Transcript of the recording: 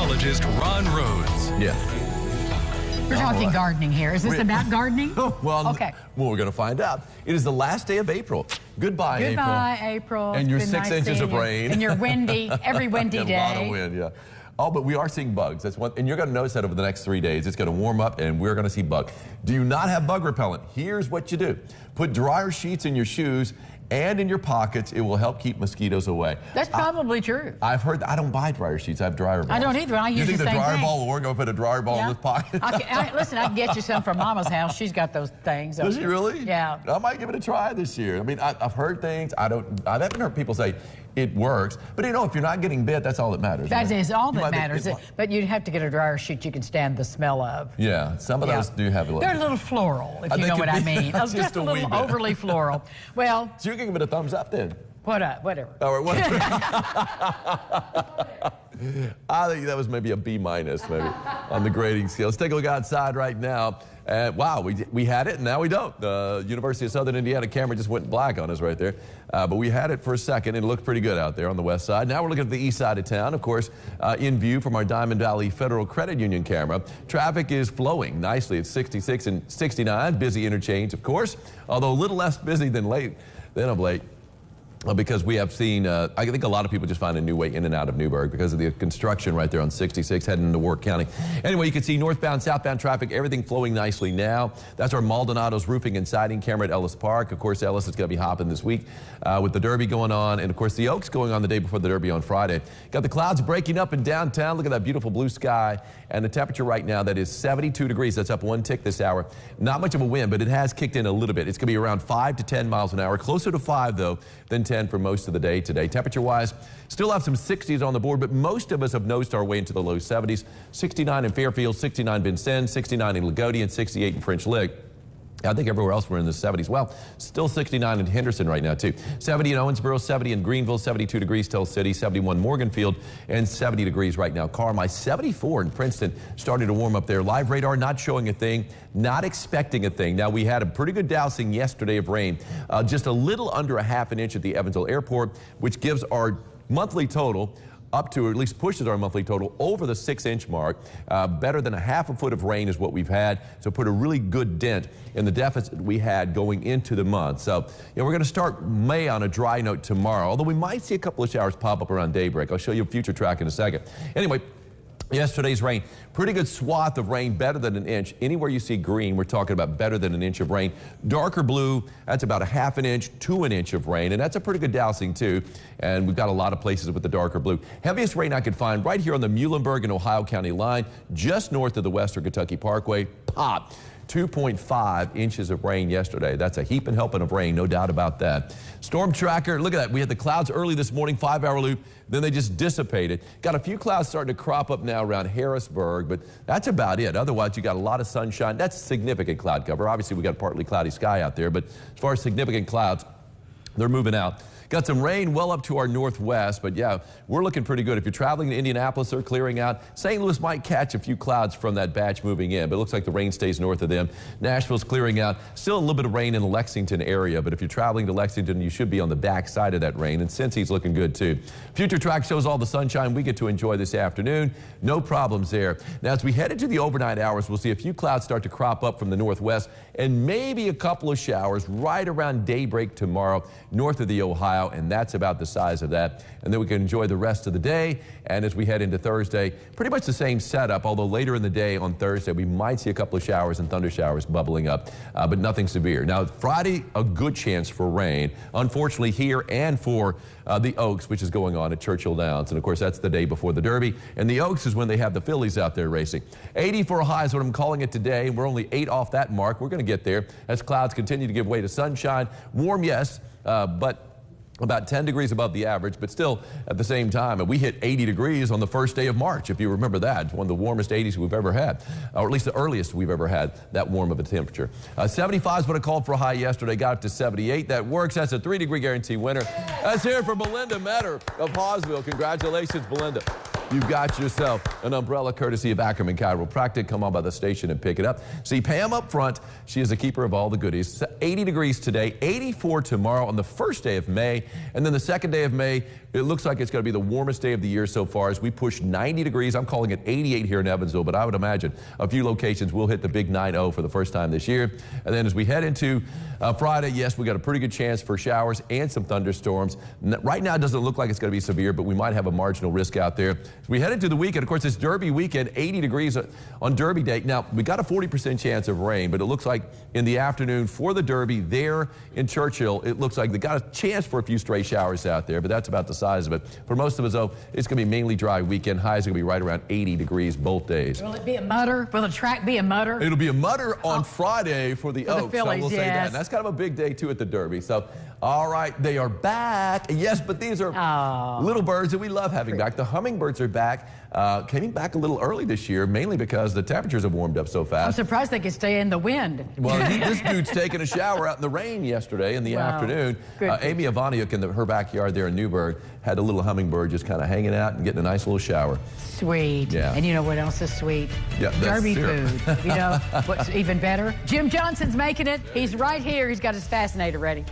meteorologist Ron Rhodes. Yeah. We're talking gardening here. Is this about gardening? Well, okay. Well, we're going to find out. It is the last day of April. Goodbye, April. Goodbye, April. And your 6 inches of rain. And your windy, every windy and day. A lot of wind, yeah. Oh, but we are seeing bugs. That's one, and you're going to notice that over the next 3 days. It's going to warm up, and we're going to see bugs. Do you not have bug repellent? Here's what you do. Put dryer sheets in your shoes and in your pockets. It will help keep mosquitoes away. That's probably true. I've heard that. I don't buy dryer sheets. I have dryer balls. I don't either. I use the same thing. You think the dryer ball will work? Go put a dryer ball in this pocket? Listen, I can get you some from Mama's house. She's got those things. Does she really? Yeah. I might give it a try this year. I mean, I've heard things. I haven't heard people say it works. But you know, if you're not getting bit, that's all that matters. That is all that matters. Be, but you'd have to get a dryer sheet you can stand the smell of. Yeah, some of those do have a little. They're a little floral, if you know what I mean. Just a little overly floral. Well. So you can give it a thumbs up then. Whatever. All right, whatever. I think that was maybe a B- maybe on the grading scale. Let's take a look outside right now. Wow, we had it and now we don't. The University of Southern Indiana camera just went black on us right there. But we had it for a second and it looked pretty good out there on the west side. Now we're looking at the east side of town, of course, in view from our Diamond Valley Federal Credit Union camera. Traffic is flowing nicely at 66 and 69. Busy interchange, of course, although a little less busy than of late. Because we have seen, I think a lot of people just find a new way in and out of Newburgh because of the construction right there on 66 heading into Warwick County. Anyway, you can see northbound, southbound traffic, everything flowing nicely now. That's our Maldonado's Roofing and Siding camera at Ellis Park. Of course, Ellis is going to be hopping this week with the Derby going on. And of course, the Oaks going on the day before the Derby on Friday. Got the clouds breaking up in downtown. Look at that beautiful blue sky. And the temperature right now, that is 72 degrees. That's up 1 tick this hour. Not much of a wind, but it has kicked in a little bit. It's going to be around 5 to 10 miles an hour. Closer to 5, though, than 10 for most of the day today. Temperature-wise, still have some 60s on the board, but most of us have nosed our way into the low 70s. 69 in Fairfield, 69 in Vincennes, 69 in Lagodi, and 68 in French Lick. I think everywhere else we're in the 70s. Well, still 69 in Henderson right now, too. 70 in Owensboro, 70 in Greenville, 72 degrees Tell City, 71 Morganfield, and 70 degrees right now. Carmi, 74 in Princeton, starting to warm up there. Live radar not showing a thing, not expecting a thing. Now, we had a pretty good dousing yesterday of rain, just a little under a half an inch at the Evansville Airport, which gives our monthly total up to, or at least pushes our monthly total over the 6-inch mark. Better than a half a foot of rain is what we've had, so put a really good dent in the deficit we had going into the month. So, we're going to start May on a dry note tomorrow, although we might see a couple of showers pop up around daybreak. I'll show you a future track in a second. Anyway, yesterday's rain, pretty good swath of rain, better than an inch. Anywhere you see green, we're talking about better than an inch of rain. Darker blue, that's about a half an inch to an inch of rain, and that's a pretty good dousing too. And we've got a lot of places with the darker blue. Heaviest rain I could find right here on the Muhlenberg and Ohio County line, just north of the Western Kentucky Parkway. Pop. 2.5 inches of rain yesterday. That's a heaping helping of rain, no doubt about that. Storm tracker, look at that. We had the clouds early this morning, 5-hour loop, then they just dissipated. Got a few clouds starting to crop up now around Harrisburg, but that's about it. Otherwise, you got a lot of sunshine. That's significant cloud cover. Obviously, we got partly cloudy sky out there, but as far as significant clouds, they're moving out. Got some rain well up to our northwest, but yeah, we're looking pretty good. If you're traveling to Indianapolis, they're clearing out. St. Louis might catch a few clouds from that batch moving in, but it looks like the rain stays north of them. Nashville's clearing out. Still a little bit of rain in the Lexington area, but if you're traveling to Lexington, you should be on the back side of that rain, and Cincy's looking good too. Future track shows all the sunshine we get to enjoy this afternoon. No problems there. Now, as we head into the overnight hours, we'll see a few clouds start to crop up from the northwest, and maybe a couple of showers right around daybreak tomorrow north of the Ohio, and that's about the size of that. And then we can enjoy the rest of the day. And as we head into Thursday, pretty much the same setup, although later in the day on Thursday, we might see a couple of showers and thunder showers bubbling up, but nothing severe. Now, Friday, a good chance for rain, unfortunately here and for the Oaks, which is going on at Churchill Downs. And of course, that's the day before the Derby. And the Oaks is when they have the fillies out there racing. 80 for a high is what I'm calling it today. We're only 8 off that mark. We're going to get there as clouds continue to give way to sunshine. Warm, yes, but about 10 degrees above the average, but still at the same time. And we hit 80 degrees on the first day of March, if you remember that. It's one of the warmest 80s we've ever had, or at least the earliest we've ever had that warm of a temperature. 75 is what I called for a high yesterday, got up to 78. That works. That's a 3-degree guarantee winner. Let's hear it for Belinda Metter of Hawesville. Congratulations, Belinda. you've got yourself an umbrella courtesy of Ackerman Chiropractic. Come on by the station and pick it up. See Pam up front. She is the keeper of all the goodies. It's 80 degrees today, 84 tomorrow on the first day of May. And then the second day of May, it looks like it's going to be the warmest day of the year so far as we push 90 degrees. I'm calling it 88 here in Evansville, but I would imagine a few locations will hit the big 90 for the first time this year. And then as we head into Friday, yes, we got a pretty good chance for showers and some thunderstorms. Right now, it doesn't look like it's going to be severe, but we might have a marginal risk out there. As we head into the weekend, of course, it's Derby weekend, 80 degrees on Derby Day. Now, we got a 40% chance of rain, but it looks like in the afternoon for the Derby there in Churchill, it looks like they got a chance for a few stray showers out there, but that's about the size of it. For most of us, though, it's going to be mainly dry weekend. Highs are going to be right around 80 degrees both days. Will it be a mutter? Will the track be a mutter? It'll be a mutter on Friday for the Oaks. Phillies, I will say that. And that's kind of a big day, too, at the Derby. So, all right, they are back. Yes, but these are little birds that we love having back. The hummingbirds are back. Came back a little early this year, mainly because the temperatures have warmed up so fast. I'm surprised they could stay in the wind. Well, this dude's taking a shower out in the rain yesterday in the afternoon. Amy Ivaniuk in her backyard there in Newburgh had a little hummingbird just kind of hanging out and getting a nice little shower. Sweet. Yeah. And you know what else is sweet? Yeah, Derby food. You know what's even better? Jim Johnson's making it. He's right here. He's got his fascinator ready.